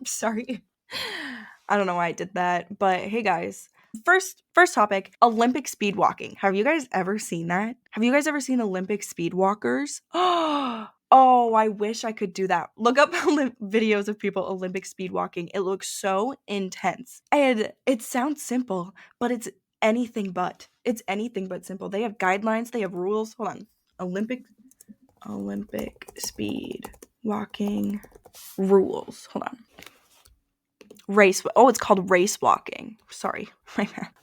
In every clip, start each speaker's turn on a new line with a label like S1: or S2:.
S1: Sorry. I don't know why I did that, but hey guys. First topic, Olympic speed walking. Have you guys ever seen that? Have you guys ever seen Olympic speed walkers? Oh, I wish I could do that. Look up videos of people Olympic speed walking. It looks so intense. And it sounds simple, but it's anything but. It's anything but simple. They have guidelines, they have rules. Hold on. Olympic speed walking rules. Hold on. It's called race walking. Sorry.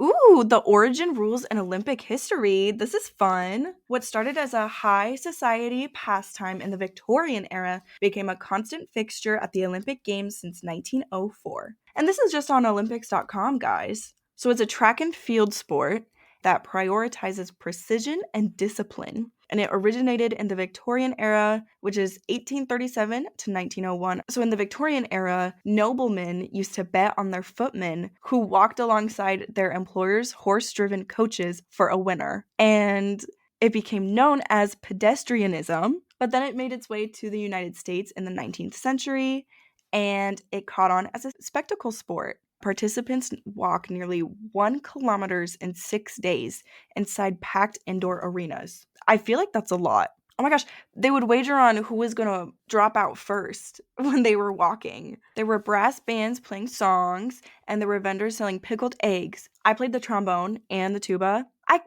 S1: Ooh, the origin, rules, and Olympic history. This is fun. What started as a high society pastime in the Victorian era became a constant fixture at the Olympic Games since 1904. And this is just on Olympics.com, guys. So it's a track and field sport that prioritizes precision and discipline. And it originated in the Victorian era, which is 1837 to 1901. So in the Victorian era, noblemen used to bet on their footmen who walked alongside their employers' horse-driven coaches for a winner. And it became known as pedestrianism, but then it made its way to the United States in the 19th century, and it caught on as a spectacle sport. Participants walk nearly 1 kilometer in 6 days inside packed indoor arenas. I feel like that's a lot. Oh my gosh, they would wager on who was going to drop out first when they were walking. There were brass bands playing songs, and there were vendors selling pickled eggs. I played the trombone and the tuba. I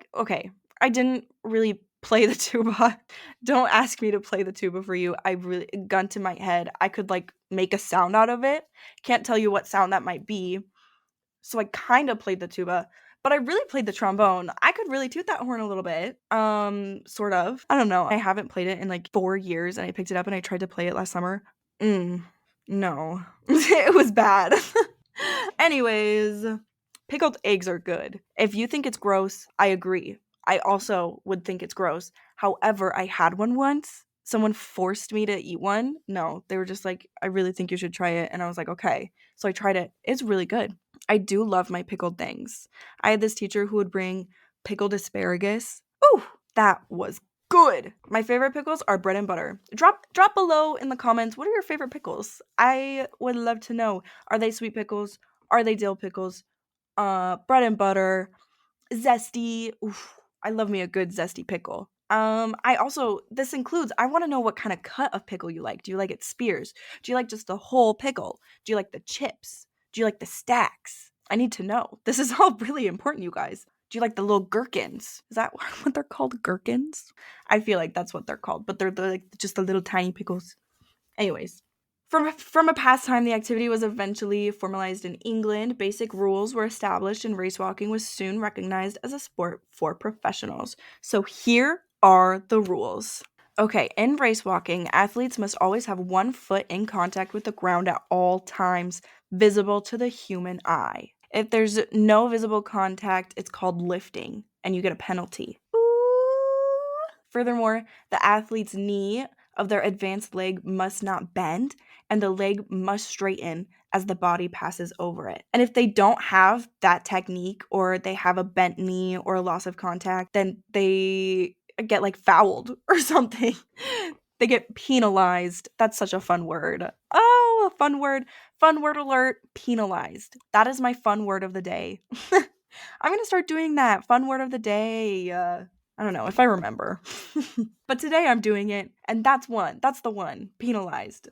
S1: didn't really play the tuba. Don't ask me to play the tuba for you. Gun to my head, I could make a sound out of it. Can't tell you what sound that might be. So I kind of played the tuba, but I really played the trombone. I could really toot that horn a little bit. Sort of. I don't know. I haven't played it in 4 years, and I picked it up and I tried to play it last summer. No. It was bad. Anyways, pickled eggs are good. If you think it's gross, I agree. I also would think it's gross. However, I had one once. Someone forced me to eat one. No, they were just like, I really think you should try it. And I was like, okay. So I tried it. It's really good. I do love my pickled things. I had this teacher who would bring pickled asparagus. Ooh, that was good. My favorite pickles are bread and butter. Drop below in the comments, what are your favorite pickles? I would love to know. Are they sweet pickles? Are they dill pickles? Bread and butter. Zesty. Oof, I love me a good zesty pickle. This includes, I want to know what kind of cut of pickle you like. Do you like it spears? Do you like just the whole pickle? Do you like the chips? Do you like the stacks? I need to know. This is all really important, you guys. Do you like the little gherkins? Is that what they're called? Gherkins? I feel like that's what they're called, but they're just the little tiny pickles. Anyways. From a past time, the activity was eventually formalized in England. Basic rules were established, and race walking was soon recognized as a sport for professionals. So here are the rules. Okay, in race walking, athletes must always have 1 foot in contact with the ground at all times, visible to the human eye. If there's no visible contact, it's called lifting, and you get a penalty. Ooh. Furthermore, the athlete's knee of their advanced leg must not bend, and the leg must straighten as the body passes over it. And if they don't have that technique, or they have a bent knee or a loss of contact, then they get fouled or something. They get penalized. That's such a fun word. Oh, a fun word. Fun word alert, penalized. That is my fun word of the day. I'm going to start doing that. Fun word of the day. I don't know if I remember. But today I'm doing it, and that's one. That's the one. Penalized.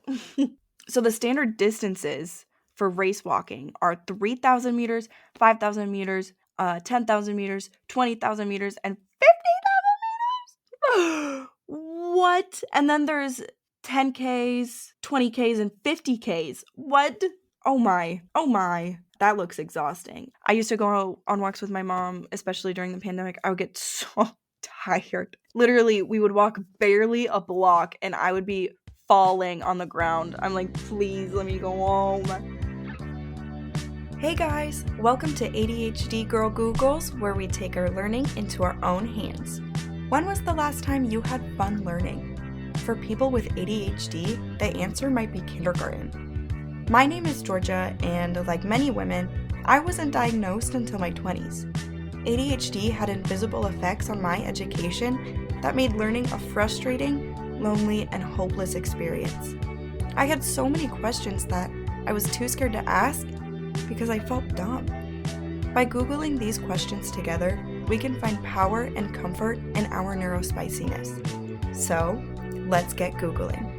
S1: So the standard distances for race walking are 3,000 meters, 5,000 meters, 10,000 meters, 20,000 meters, and 50,000 meters. What? And then there's 10Ks, 20Ks, and 50Ks. What? Oh my. That looks exhausting. I used to go on walks with my mom, especially during the pandemic. I would get so tired. Literally, we would walk barely a block, and I would be falling on the ground. I'm like, please let me go home. Hey guys, welcome to ADHD Girl Googles, where we take our learning into our own hands. When was the last time you had fun learning? For people with ADHD, the answer might be kindergarten. My name is Georgia, and like many women, I wasn't diagnosed until my 20s. ADHD had invisible effects on my education that made learning a frustrating, lonely, and hopeless experience. I had so many questions that I was too scared to ask because I felt dumb. By Googling these questions together, we can find power and comfort in our neurospiciness. So, let's get Googling.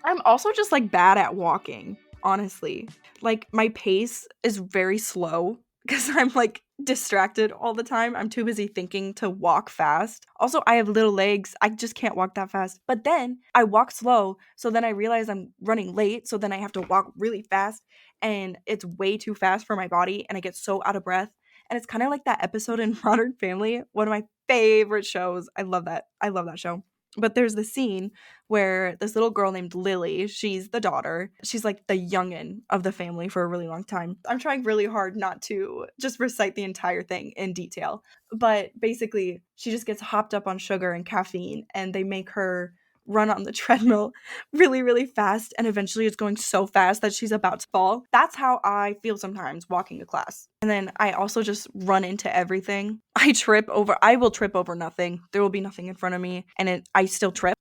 S1: I'm also just like bad at walking, honestly. Like my pace is very slow because I'm like distracted all the time. I'm too busy thinking to walk fast. Also, I have little legs. I just can't walk that fast. But then I walk slow, so then I realize I'm running late, so then I have to walk really fast and it's way too fast for my body and I get so out of breath. And it's kind of like that episode in Modern Family, one of my favorite shows. I love that. I love that show. But there's the scene where this little girl named Lily, she's the daughter. She's like the youngin' of the family for a really long time. I'm trying really hard not to just recite the entire thing in detail. But basically, she just gets hopped up on sugar and caffeine, and they make her run on the treadmill really, really fast. And eventually, it's going so fast that she's about to fall. That's how I feel sometimes walking to class. And then I also just run into everything. I will trip over nothing. There will be nothing in front of me, and I still trip.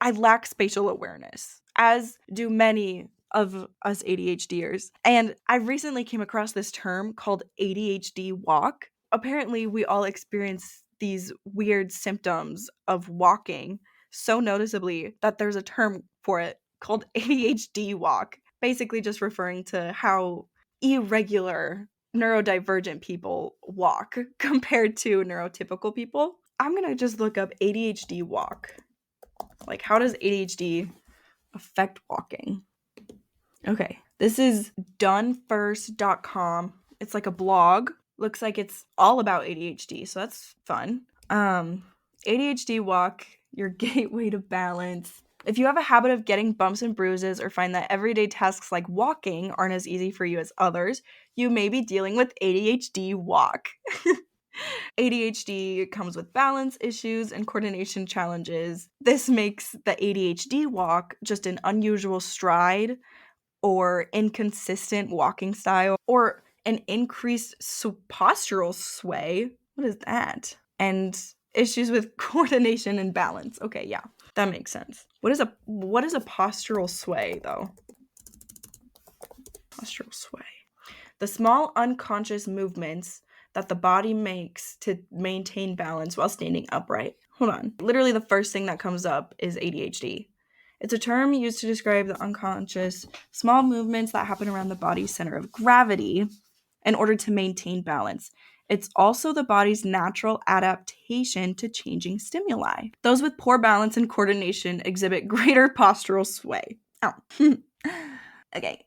S1: I lack spatial awareness, as do many of us ADHDers. And I recently came across this term called ADHD walk. Apparently, we all experience these weird symptoms of walking so noticeably that there's a term for it called ADHD walk, basically just referring to how irregular neurodivergent people walk compared to neurotypical people. I'm gonna just look up ADHD walk. Like, how does ADHD affect walking? Okay, this is donefirst.com. It's like a blog. Looks like it's all about ADHD, so that's fun. ADHD walk, your gateway to balance. If you have a habit of getting bumps and bruises or find that everyday tasks like walking aren't as easy for you as others, you may be dealing with ADHD walk. ADHD comes with balance issues and coordination challenges. This makes the ADHD walk just an unusual stride or inconsistent walking style or an increased postural sway. What is that? And issues with coordination and balance. Okay, yeah, that makes sense. What is a postural sway though? Postural sway. The small unconscious movements that the body makes to maintain balance while standing upright. Hold on. Literally the first thing that comes up is ADHD. It's a term used to describe the unconscious small movements that happen around the body's center of gravity in order to maintain balance. It's also the body's natural adaptation to changing stimuli. Those with poor balance and coordination exhibit greater postural sway. Oh. Okay.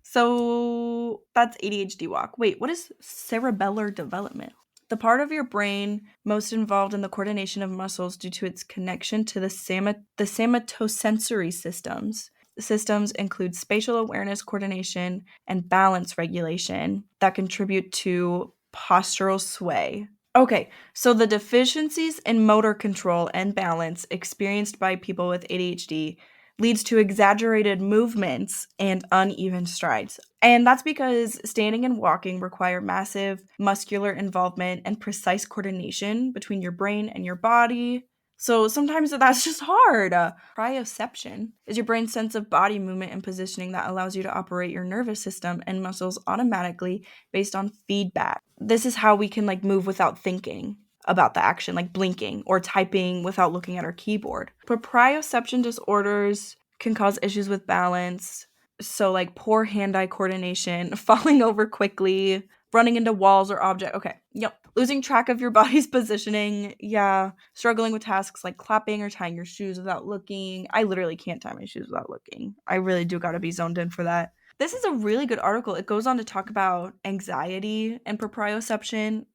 S1: So that's ADHD walk. Wait, what is cerebellar development? The part of your brain most involved in the coordination of muscles due to its connection to the somatosensory systems. The systems include spatial awareness, coordination, and balance regulation that contribute to postural sway. Okay, so the deficiencies in motor control and balance experienced by people with ADHD leads to exaggerated movements and uneven strides. And that's because standing and walking require massive muscular involvement and precise coordination between your brain and your body. So sometimes that's just hard. Proprioception is your brain's sense of body movement and positioning that allows you to operate your nervous system and muscles automatically based on feedback. This is how we can move without thinking about the action, like blinking or typing without looking at our keyboard. Proprioception disorders can cause issues with balance. So poor hand-eye coordination, falling over quickly, running into walls or objects. Okay, yep. Losing track of your body's positioning. Yeah. Struggling with tasks like clapping or tying your shoes without looking. I literally can't tie my shoes without looking. I really do gotta be zoned in for that. This is a really good article. It goes on to talk about anxiety and proprioception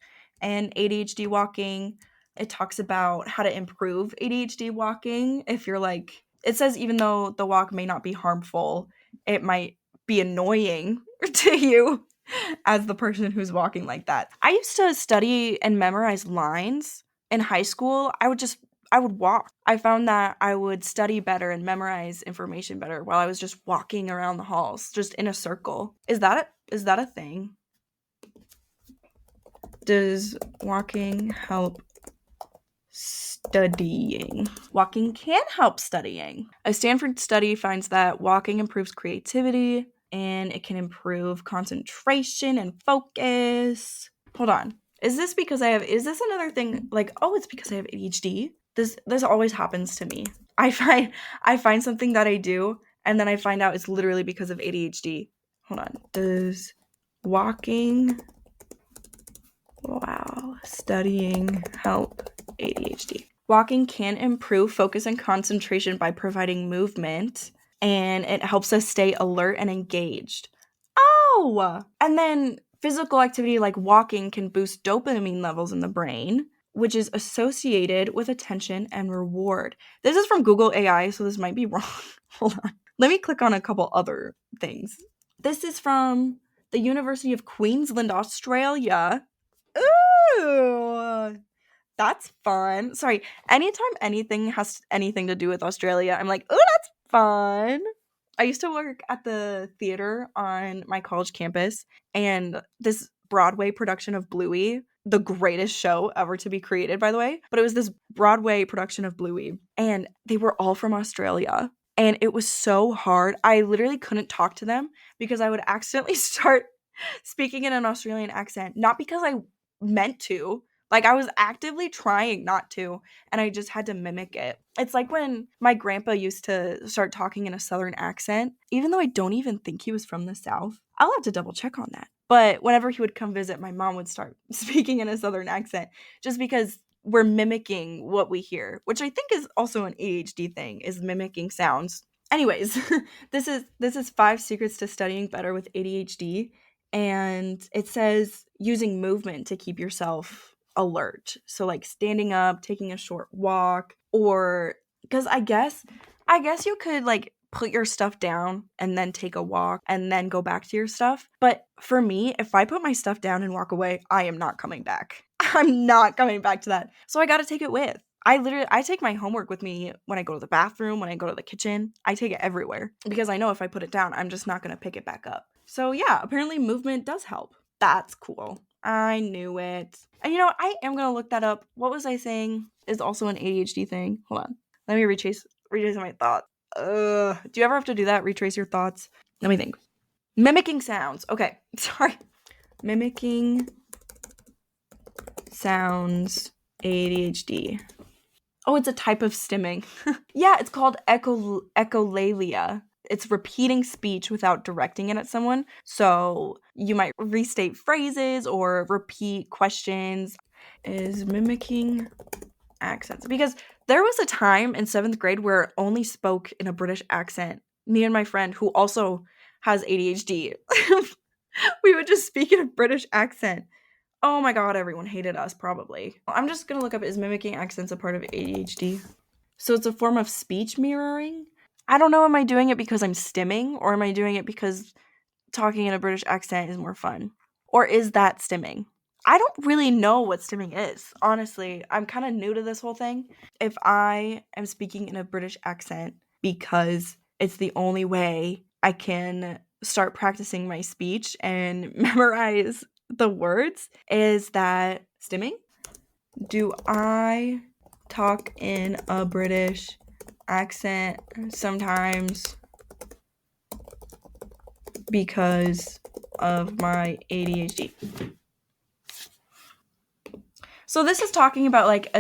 S1: and ADHD walking. It talks about how to improve ADHD walking. If you're it says even though the walk may not be harmful, it might be annoying to you as the person who's walking like that. I used to study and memorize lines in high school. I would walk. I found that I would study better and memorize information better while I was just walking around the halls, just in a circle. Is that a thing? Does walking help Studying. Walking can help studying. A Stanford study finds that walking improves creativity and it can improve concentration and focus. Hold on. Is this another thing? Like, oh, it's because I have ADHD? This always happens to me. I find something that I do and then I find out it's literally because of ADHD. Hold on. Does walking while studying help ADHD? Walking can improve focus and concentration by providing movement, and it helps us stay alert and engaged. Oh! And then physical activity like walking can boost dopamine levels in the brain, which is associated with attention and reward. This is from Google AI, so this might be wrong. Hold on. Let me click on a couple other things. This is from the University of Queensland, Australia. Ooh! That's fun. Sorry, anytime anything has anything to do with Australia, I'm like, oh, that's fun. I used to work at the theater on my college campus, and this Broadway production of Bluey, the greatest show ever to be created, by the way, but it was this Broadway production of Bluey, and they were all from Australia, and it was so hard. I literally couldn't talk to them because I would accidentally start speaking in an Australian accent, not because I meant to. Like, I was actively trying not to, and I just had to mimic it. It's like when my grandpa used to start talking in a Southern accent, even though I don't even think he was from the South. I'll have to double check on that. But whenever he would come visit, my mom would start speaking in a Southern accent just because we're mimicking what we hear, which I think is also an ADHD thing, is mimicking sounds. Anyways, this is 5 secrets to studying better with ADHD, and it says using movement to keep yourself alert. So like standing up, taking a short walk, or because I guess you could like put your stuff down and then take a walk and then go back to your stuff. But for me, if I put my stuff down and walk away, I am not coming back. I'm not coming back to that. So I got to take it with. I take my homework with me when I go to the bathroom, when I go to the kitchen. I take it everywhere because I know if I put it down, I'm just not going to pick it back up. So yeah, apparently movement does help. That's cool. I knew it. And you know, I am going to look that up. What was I saying is also an ADHD thing? Hold on. Let me retrace my thoughts. Do you ever have to do that? Retrace your thoughts? Let me think. Mimicking sounds. Okay. Sorry. Mimicking sounds ADHD. Oh, it's a type of stimming. Yeah, it's called echolalia. It's repeating speech without directing it at someone. So you might restate phrases or repeat questions. Is mimicking accents. Because there was a time in 7th grade where I only spoke in a British accent. Me and my friend, who also has ADHD, we would just speak in a British accent. Oh my god, everyone hated us, probably. I'm just gonna look up, is mimicking accents a part of ADHD? So it's a form of speech mirroring? I don't know, am I doing it because I'm stimming, or am I doing it because talking in a British accent is more fun? Or is that stimming? I don't really know what stimming is, honestly. I'm kind of new to this whole thing. If I am speaking in a British accent because it's the only way I can start practicing my speech and memorize the words, is that stimming? Do I talk in a British accent sometimes because of my ADHD? So this is talking about like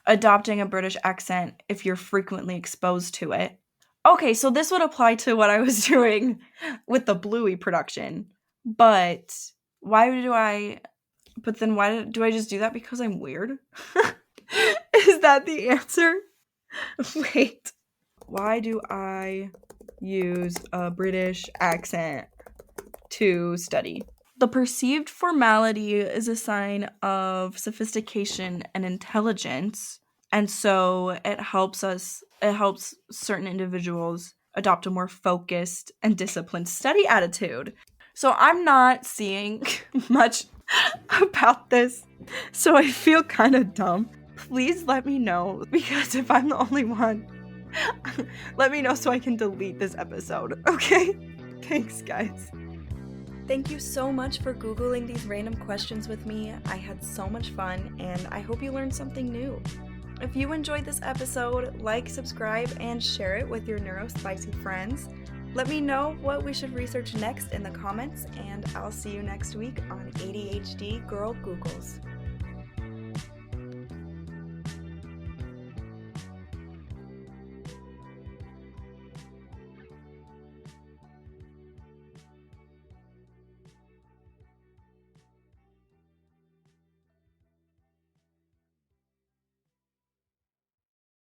S1: adopting a British accent if you're frequently exposed to it. Okay, so this would apply to what I was doing with the Bluey production. But why do I just do that because I'm weird? Is that the answer? Wait. Why do I use a British accent to study? The perceived formality is a sign of sophistication and intelligence, and so it helps certain individuals adopt a more focused and disciplined study attitude. So I'm not seeing much about this, so I feel kind of dumb. Please let me know, because if I'm the only one, let me know so I can delete this episode, okay? Thanks, guys. Thank you so much for Googling these random questions with me. I had so much fun, and I hope you learned something new. If you enjoyed this episode, like, subscribe, and share it with your neurospicy friends. Let me know what we should research next in the comments, and I'll see you next week on ADHD Girl Googles.